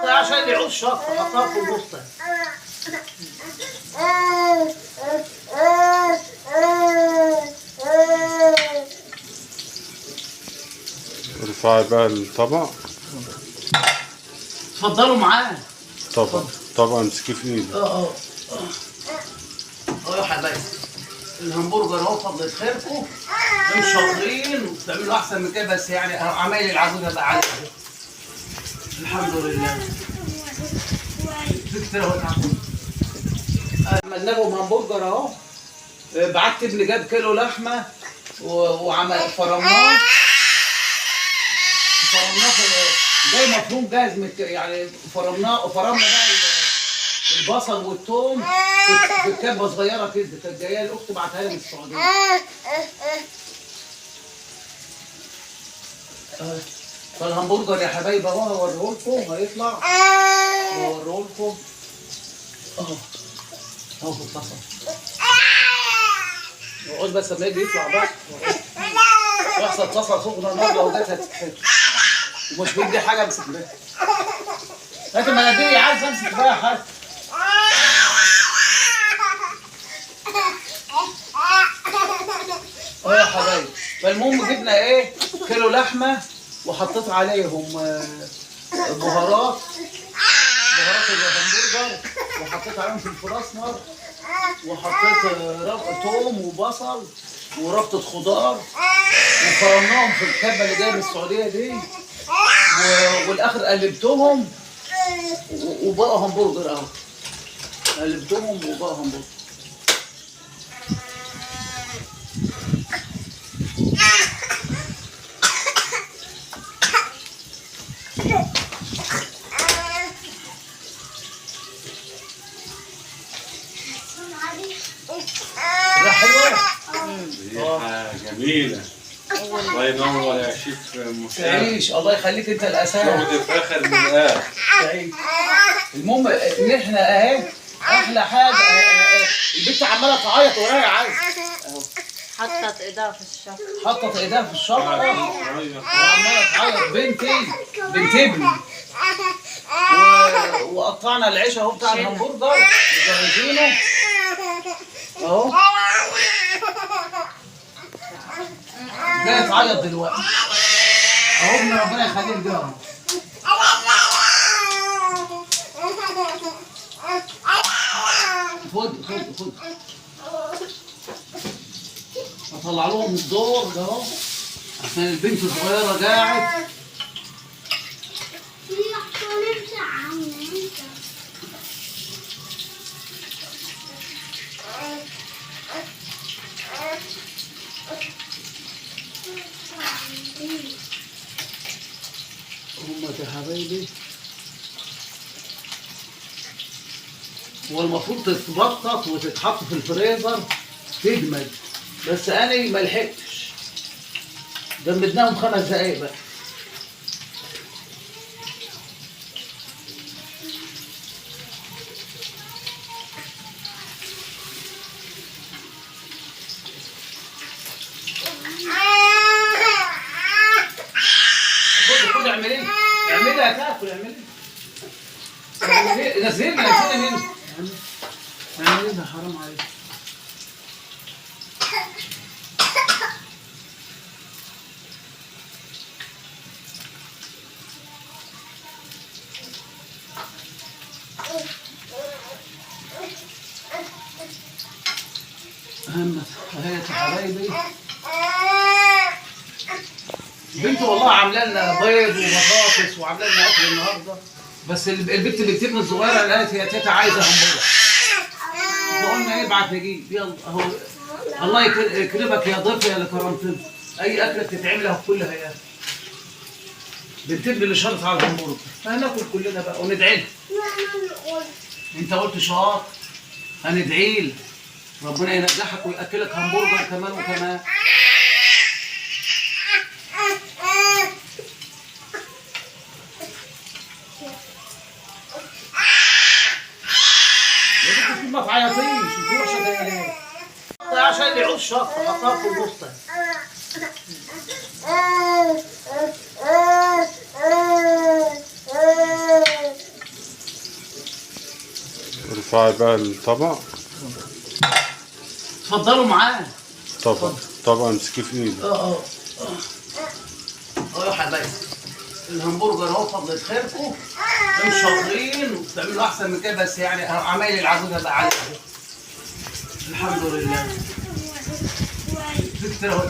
عشان يعوز شط حطها في النص. ارفعي بقى الطبق. اتفضلوا معاه. طبق امسكيه في ايدك. اهو يا حبايبي الهمبرجر اهو فضل خيركم. انتوا شاطرين وبتعملوا احسن من كده، بس يعني عمايل العجوزه بقى عليها. الحمد لله. في كتير اهو عملنا لهم همبرجر اهو. بعت ابني جاب كيلو لحمه وعمل فرمناه جاي مفروم جاهز يعني فرمنا بقى البصل والثوم في كبه صغيره كده. كانت جايه الاخت بعتها لي من السعوديه. فالهمبرجر يا حبايبي اهو هوريه لكم. هيطلع هوريه لكم اهو في الطاسه. اقعد بس لما يجي يطلع بقى يحصل طاسه سخنه نار لو جت هتتحرق. ومش بدي حاجه امسك بيها. لكن مناديلي عايز امسك بيها حاجه. يا حبايبي فالمهم جبنا ايه كيلو لحمه وحطيت عليهم بهارات الهمبرجر، وحطيت عليهم فلفل اسمر، وحطيت ثوم وبصل وربطه خضار، وفرمناهم في الكبه اللي جايه من السعوديه دي، والاخر قلبتهم وبقى همبرجر اهو. قلبتهم وبقى همبرجر. حلوه. ريحه جميله. الله ينور يا شيف مساعد. تعيش الله يخليك انت الاساس. جودة فخر من الآخر. تعيش. المهم ان احنا اهي احلى حاجه البنت عماله تعيط ورايا عايز اهو. حطت ايدها في الشفره. حطت ايدها في الشفره وعماله تعيط. بنت ابني. وقطعنا العيش اهو بتاع الهمبرجر مجهزينه اهو. جاي تعيط دلوقتي اهو. ابن ربنا يخليك ده اهو. خد اطلع لهم الدور ده اهو عشان البنت الصغيره قاعد. يا حبايبي هو المفروض تتبطط وتتحط في الفريزر تجمد، بس انا ما لحقتش. جمدناهم 5 دقايق بقى. خد اعملي يا تاكل. اعملي نزلنا هنا. اعملي ده حرام عليك. اهمت اهي يا حبايبي. البنت والله عامله لنا بيض وبطاطس وعامله لنا اكل النهارده، بس البنت اللي بتبني الصغيره قالت هي تيتا عايزه همبرجر. فقلنا ابعت نجيب يلا اهو. الله يكرمك يا ضيف يا اللي كرمتنا. اي اكله بتتعمل في كل هيئات. بنت ابني اللي شرط على الهمبرجر، فهناكل كلنا بقى وندعي له. انت قلت شاطر هندعي له ربنا ينجحك وياكلك همبرجر كمان وكمان. ما تعيطيش انت وحشه زي ليه؟ عشان يعوز شط حطها في النص. ارفعي بقى الطبق. اتفضلوا معاه. طبق امسكيه في ايدك. يا حبايبي الهمبرجر اهو، فضل خيركم، انتوا شاطرين وبتعملوا احسن من كده، بس يعني عمايل العجوزه بقى عليكم. الحمد لله. في كتير اهو.